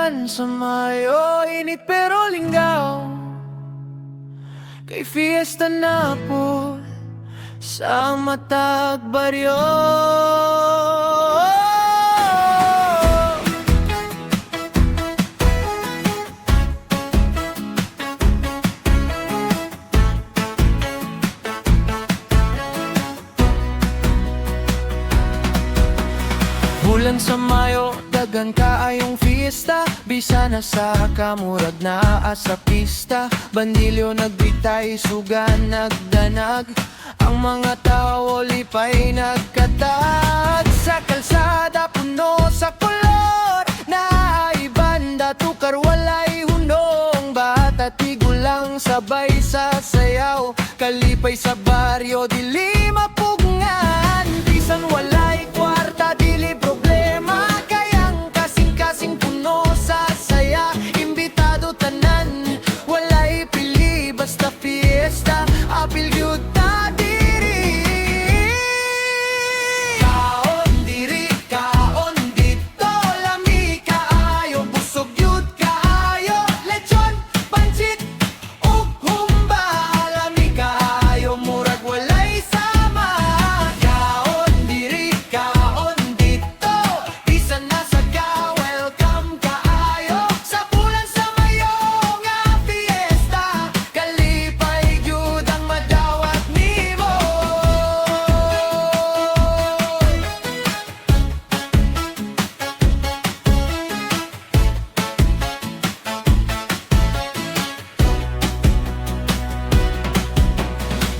Bulan sa Mayo, init pero linggaw. Kay fiesta na po sa matag baryo. Bulan sa Mayo, dagan kaayong fiesta. Bisa na sa kamurag na asa pista. Bandilyo nagbitay, sugan nagdanag. Ang mga tao lipay nagkatag. Sa kalsada puno sa kolor. Naibanda tukar walay hunong. Bata tigulang sabay sa sayaw. Kalipay sa baryo dili mapugngan. Bisan walay kwarta dili problema. Kayang kasing-kasing puno sa saya. Imbitado tanan, walay pili. Basta fiesta, apil yun ta diri. Kaon diri, kaon dito. Lami kaayo, busog yun kaayo. Lechon, pancit, humba. Lami kaayo, murag walay sama. Kaon diri, kaon dito. Isa na sa ka, welcome kaayo. Sa bulan sa Mayo nga fiesta. Kalipay yun ang madawat nimo.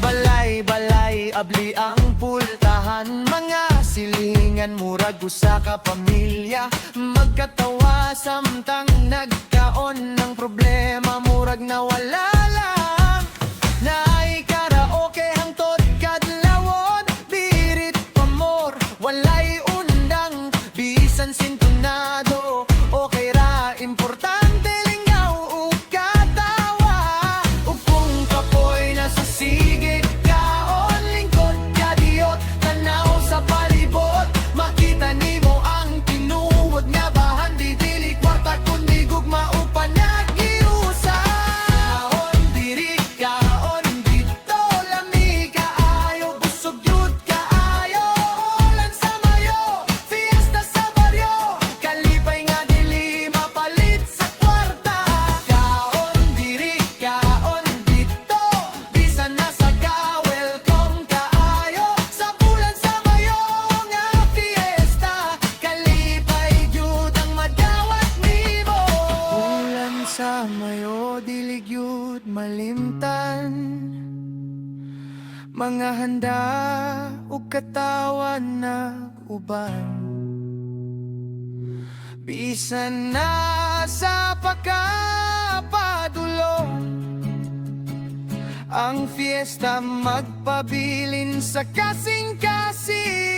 Balay-balay, abli ang pultahan. Mga silingan, murag usa ka pamilya. Magkatawa samtang nagkaon ng problema. Murag nawala lang. Naay karaoke hangtod kadlawon. Birit pamor, walay undang. Bisan sintonado, okay ra. Importante lingaw o katawa. Ug kung kapoy nasa sigig, kaon lingkod kadiyot. Tanaw sa palibot, makita nimo ang tinuod nga bahan. Di dili kwarta kundi gugma o panagiusa. Kaon diri, kaon dito. Lami kaayo, busog yun kaayo. Bulan sa Mayo, fiesta sa baryo. Kalipay nga dili mapalit sa kwarta. Kaon diri, kaon dito. Bisa na sa ka, welcome kaayo. Sa bulan sa Mayo nga fiesta. Kalipay yun ang madawat nimo. Bulan sa Mayo, dilig yun malimtan. Mga handa o katawan na uban. Bisan na sa pagkapadulo. Ang fiesta magpabilin sa kasing-kasing.